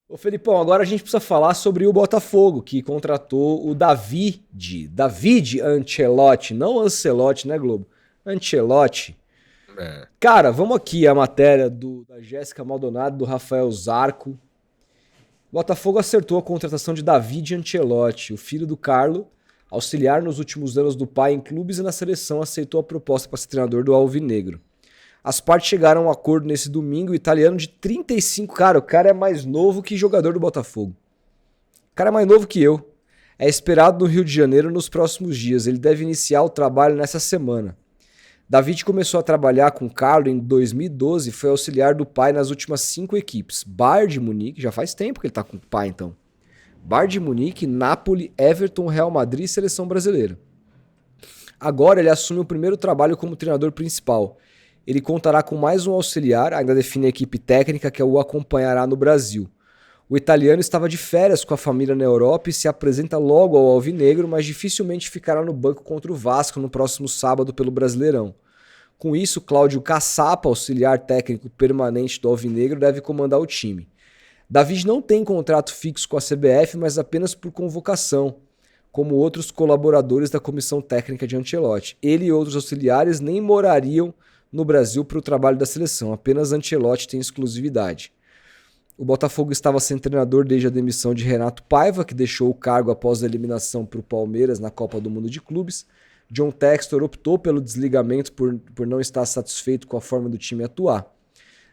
Ô Felipão, agora a gente precisa falar sobre o Botafogo, que contratou o David Ancelotti, não Ancelotti, né, Globo? Ancelotti. É. Cara, vamos aqui a matéria da Jéssica Maldonado, do Rafael Zarco. O Botafogo acertou a contratação de David Ancelotti, o filho do Carlo, auxiliar nos últimos anos do pai em clubes e na seleção, aceitou a proposta para ser treinador do Alvinegro. As partes chegaram a um acordo nesse domingo, o italiano de 35, cara, o cara é mais novo que jogador do Botafogo. O cara é mais novo que eu. É esperado no Rio de Janeiro nos próximos dias, ele deve iniciar o trabalho nessa semana. David começou a trabalhar com Carlo em 2012 e foi auxiliar do pai nas últimas 5 equipes. Bayern de Munique, já faz tempo que ele tá com o pai então. Bayern de Munique, Napoli, Everton, Real Madrid e Seleção Brasileira. Agora ele assume o primeiro trabalho como treinador principal. Ele contará com mais um auxiliar, ainda define a equipe técnica que o acompanhará no Brasil. O italiano estava de férias com a família na Europa e se apresenta logo ao Alvinegro, mas dificilmente ficará no banco contra o Vasco no próximo sábado pelo Brasileirão. Com isso, Cláudio Caçapa, auxiliar técnico permanente do Alvinegro, deve comandar o time. David não tem contrato fixo com a CBF, mas apenas por convocação, como outros colaboradores da comissão técnica de Ancelotti. Ele e outros auxiliares nem morariam no Brasil para o trabalho da seleção, apenas Ancelotti tem exclusividade. O Botafogo estava sem treinador desde a demissão de Renato Paiva, que deixou o cargo após a eliminação para o Palmeiras na Copa do Mundo de Clubes. John Textor optou pelo desligamento por não estar satisfeito com a forma do time atuar.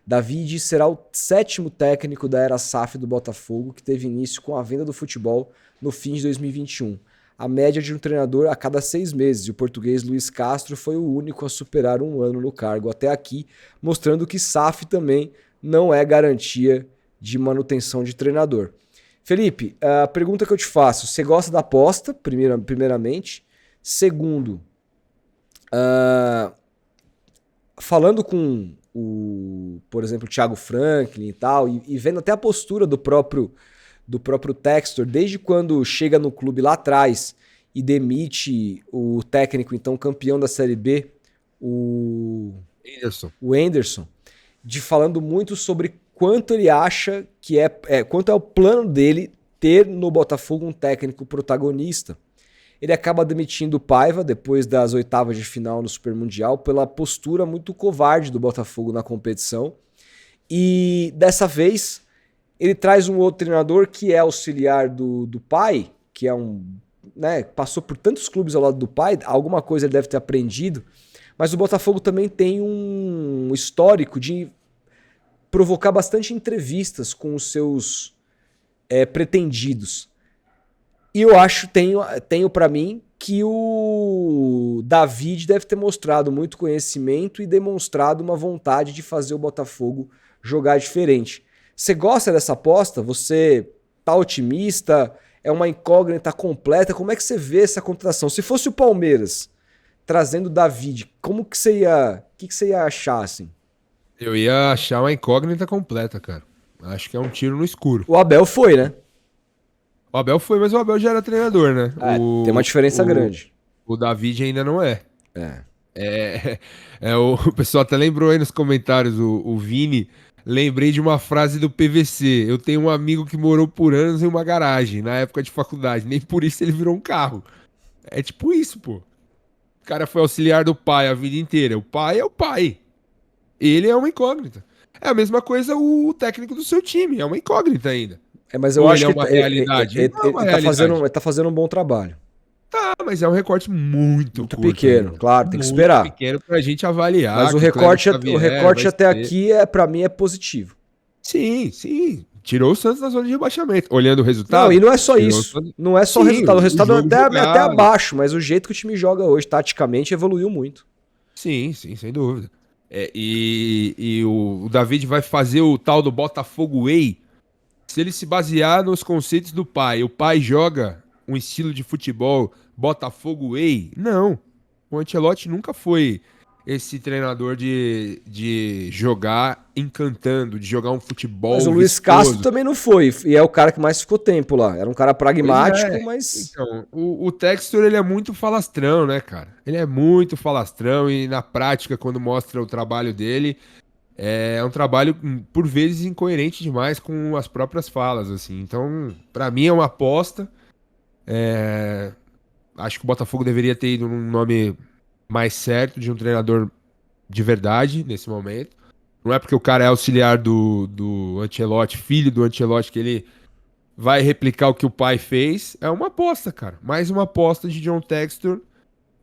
David será o 7º técnico da era SAF do Botafogo, que teve início com a venda do futebol no fim de 2021. A média de um treinador a cada 6 meses, e o português Luiz Castro foi o único a superar um ano no cargo até aqui, mostrando que SAF também não é garantia de manutenção de treinador. Felipe, a pergunta que eu te faço, você gosta da aposta, primeiramente? Segundo, falando com por exemplo, o Thiago Franklin e tal, e vendo até a postura do próprio Textor, desde quando chega no clube lá atrás e demite o técnico, então campeão da Série B, o Anderson, de falando muito sobre quanto ele acha que quanto é o plano dele ter no Botafogo um técnico protagonista. Ele acaba demitindo o Paiva depois das oitavas de final no Super Mundial pela postura muito covarde do Botafogo na competição. E dessa vez ele traz um outro treinador que é auxiliar do pai, que é passou por tantos clubes ao lado do pai, alguma coisa ele deve ter aprendido, mas o Botafogo também tem um histórico de provocar bastante entrevistas com os seus pretendidos. E eu acho, tenho para mim, que o David deve ter mostrado muito conhecimento e demonstrado uma vontade de fazer o Botafogo jogar diferente. Você gosta dessa aposta? Você tá otimista? É uma incógnita completa? Como é que você vê essa contratação? Se fosse o Palmeiras trazendo o David, como que você ia, que você ia achar assim? Eu ia achar uma incógnita completa, cara. Acho que é um tiro no escuro. O Abel foi, né? O Abel foi, mas o Abel já era treinador, né? Tem uma diferença grande. O David ainda não é. É. O pessoal até lembrou aí nos comentários, o Vini. Lembrei de uma frase do PVC. Eu tenho um amigo que morou por anos em uma garagem, na época de faculdade. Nem por isso ele virou um carro. É tipo isso, pô. O cara foi auxiliar do pai a vida inteira. O pai é o pai. Ele é uma incógnita. É a mesma coisa o técnico do seu time. É uma incógnita ainda. Mas eu acho ele é que uma realidade? ele Não é uma realidade. tá fazendo um bom trabalho. Tá, mas é um recorte muito curto, pequeno, ainda. Claro, tem que Muito esperar. pequeno pra gente avaliar. Mas o recorte até aqui, para mim, é positivo. Sim. Tirou o Santos da zona de rebaixamento. Olhando o resultado. Não, e não é só isso. Não é só o resultado. O resultado é até abaixo, mas o jeito que o time joga hoje, taticamente, evoluiu muito. Sim, sem dúvida. E o David vai fazer o tal do Botafogo Way. Se ele se basear nos conceitos do pai, o pai joga um estilo de futebol Botafogo Way? Não. O Ancelotti nunca foi esse treinador de jogar encantando, de jogar um futebol. Mas o Luiz Castro também não foi, e é o cara que mais ficou tempo lá. Era um cara pragmático, mas... Então, o Textor, ele é muito falastrão, né, cara? Ele é muito falastrão e na prática, quando mostra o trabalho dele, é um trabalho, por vezes, incoerente demais com as próprias falas, assim. Então, pra mim é uma aposta. Acho que o Botafogo deveria ter ido num nome mais certo de um treinador de verdade nesse momento. Não é porque o cara é auxiliar do Ancelotti, filho do Ancelotti, que ele vai replicar o que o pai fez. É uma aposta, cara. Mais uma aposta de John Textor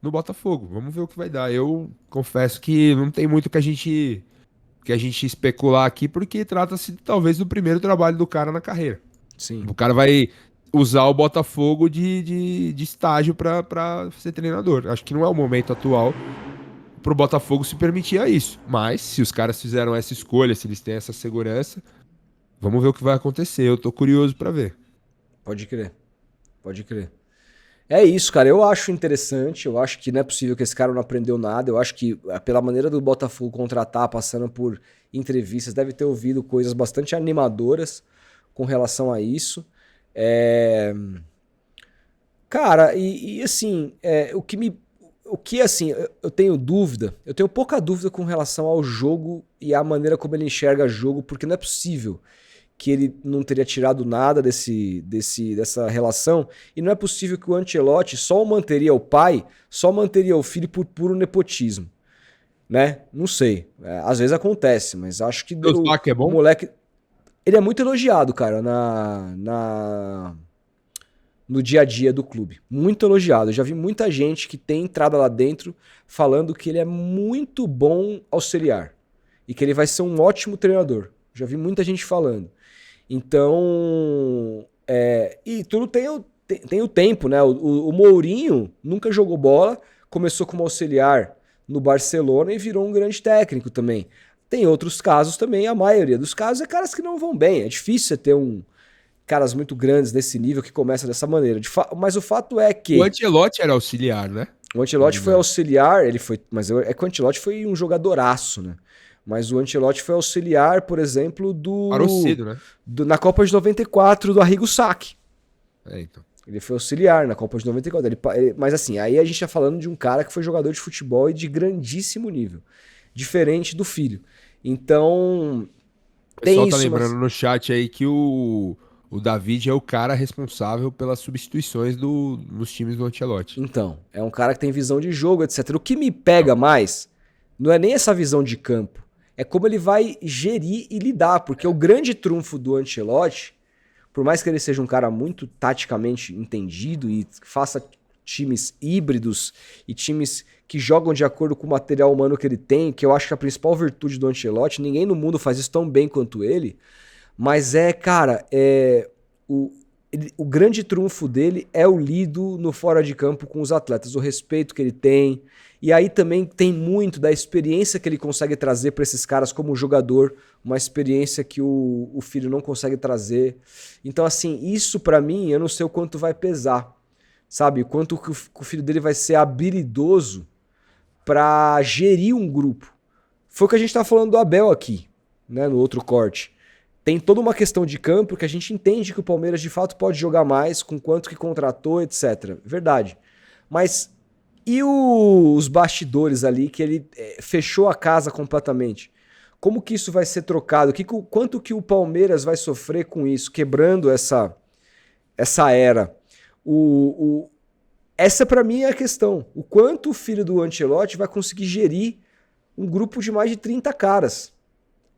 no Botafogo. Vamos ver o que vai dar. Eu confesso que não tem muito que a gente especular aqui, porque trata-se talvez do primeiro trabalho do cara na carreira. Sim. O cara vai usar o Botafogo de estágio pra ser treinador. Acho que não é o momento atual pro Botafogo se permitir a isso. Mas, se os caras fizeram essa escolha, se eles têm essa segurança, vamos ver o que vai acontecer. Eu tô curioso pra ver. Pode crer. Pode crer. É isso, cara. Eu acho interessante. Eu acho que não é possível que esse cara não aprendeu nada. Eu acho que, pela maneira do Botafogo contratar, passando por entrevistas, deve ter ouvido coisas bastante animadoras com relação a isso. É... Cara, assim, o que assim, eu tenho dúvida, eu tenho pouca dúvida com relação ao jogo e à maneira como ele enxerga jogo, porque não é possível que ele não teria tirado nada dessa relação, e não é possível que o Ancelotti só manteria o pai, só manteria o filho por puro nepotismo, né? Não sei, às vezes acontece, mas acho que O Zac é o bom? moleque, ele é muito elogiado, cara, no dia a dia do clube. Muito elogiado. Eu já vi muita gente que tem entrado lá dentro falando que ele é muito bom auxiliar e que ele vai ser um ótimo treinador. Já vi muita gente falando. Então, e tudo tem o tempo, né? O Mourinho nunca jogou bola, começou como auxiliar no Barcelona e virou um grande técnico também. Tem outros casos também, a maioria dos casos é caras que não vão bem. É difícil você ter caras muito grandes nesse nível que começam dessa maneira. Mas o fato é O que Ancelotti era auxiliar, né? o Se não me Ancelotti foi engano. auxiliar, mas é que o Ancelotti foi um jogadoraço, né? Mas o Ancelotti foi auxiliar, por exemplo, Parou cedo, né? na Copa de 94 do Arrigo Sacchi. Então. Ele foi auxiliar na Copa de 94. Mas assim, aí a gente tá falando de um cara que foi jogador de futebol e de grandíssimo nível. Diferente do filho. Então, O tem pessoal tá isso, lembrando mas... no chat aí que o David é o cara responsável pelas substituições nos times do Ancelotti. Então, é um cara que tem visão de jogo, etc. O que me pega mais não é nem essa visão de campo, é como ele vai gerir e lidar, porque o grande trunfo do Ancelotti, por mais que ele seja um cara muito taticamente entendido e faça times híbridos e times que jogam de acordo com o material humano que ele tem, que eu acho que a principal virtude do Ancelotti, ninguém no mundo faz isso tão bem quanto ele, mas cara, o grande trunfo dele é o lido no fora de campo com os atletas, o respeito que ele tem. E aí também tem muito da experiência que ele consegue trazer para esses caras como jogador, uma experiência que o filho não consegue trazer. Então, assim, isso para mim, eu não sei o quanto vai pesar, sabe? O quanto que o filho dele vai ser habilidoso para gerir um grupo. Foi o que a gente tá falando do Abel aqui, né, no outro corte. Tem toda uma questão de campo que a gente entende que o Palmeiras de fato pode jogar mais, com quanto que contratou, etc. Verdade. Mas e os bastidores ali, que ele fechou a casa completamente? Como que isso vai ser trocado? Quanto que o Palmeiras vai sofrer com isso, quebrando essa era? Essa para mim é a questão. O quanto o filho do Ancelotti vai conseguir gerir um grupo de mais de 30 caras?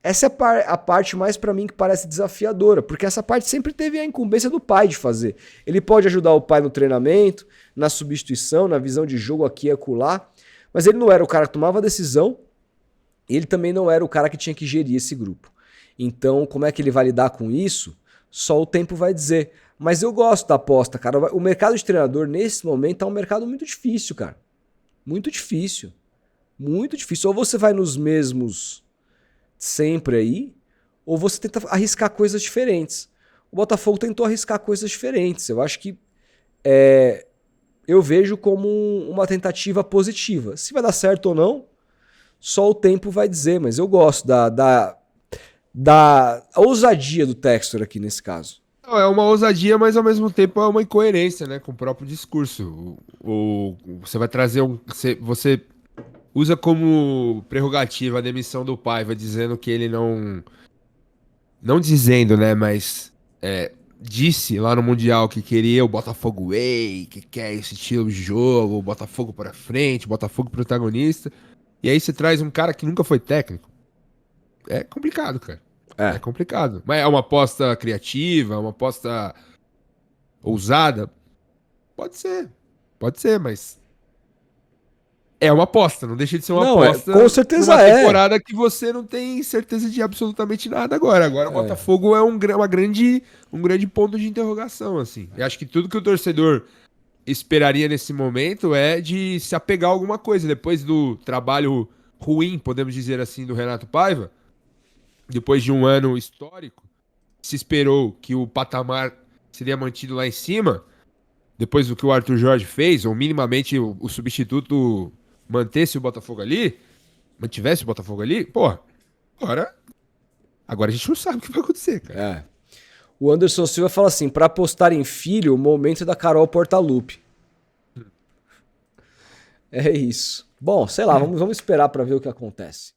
Essa é a parte mais pra mim que parece desafiadora, porque essa parte sempre teve a incumbência do pai de fazer. Ele pode ajudar o pai no treinamento, na substituição, na visão de jogo aqui e acolá, mas ele não era o cara que tomava a decisão, e ele também não era o cara que tinha que gerir esse grupo. Então, como é que ele vai lidar com isso? Só o tempo vai dizer. Mas eu gosto da aposta, cara. O mercado de treinador, nesse momento, é um mercado muito difícil, cara. Muito difícil. Muito difícil. Ou você vai nos mesmos sempre aí, ou você tenta arriscar coisas diferentes. O Botafogo tentou arriscar coisas diferentes. Eu acho que eu vejo como uma tentativa positiva. Se vai dar certo ou não, só o tempo vai dizer, mas eu gosto da ousadia do Textor aqui nesse caso. Não, é uma ousadia, mas ao mesmo tempo é uma incoerência, né, com o próprio discurso. Você vai trazer você usa como prerrogativa a demissão do Paiva, dizendo que ele não dizendo, né, mas disse lá no Mundial que queria o Botafogo Way, que quer esse estilo de jogo, o Botafogo para frente, o Botafogo protagonista. E aí você traz um cara que nunca foi técnico. É complicado, cara. É É. complicado. Mas é uma aposta criativa, uma aposta ousada? Pode ser, mas é uma aposta, não deixa de ser uma Não, com aposta certeza numa é. temporada que você não tem certeza de absolutamente nada agora. Agora o É. Botafogo é um grande ponto de interrogação, assim. Eu acho que tudo que o torcedor esperaria nesse momento é de se apegar a alguma coisa. Depois do trabalho ruim, podemos dizer assim, do Renato Paiva, depois de um ano histórico, se esperou que o patamar seria mantido lá em cima. Depois do que o Arthur Jorge fez, ou minimamente o substituto mantesse o Botafogo ali, mantivesse o Botafogo ali, pô, agora a gente não sabe o que vai acontecer, cara. É. O Anderson Silva fala assim: pra apostar em filho, o momento da Carol Portaluppi. É isso. Bom, sei lá, vamos esperar pra ver o que acontece.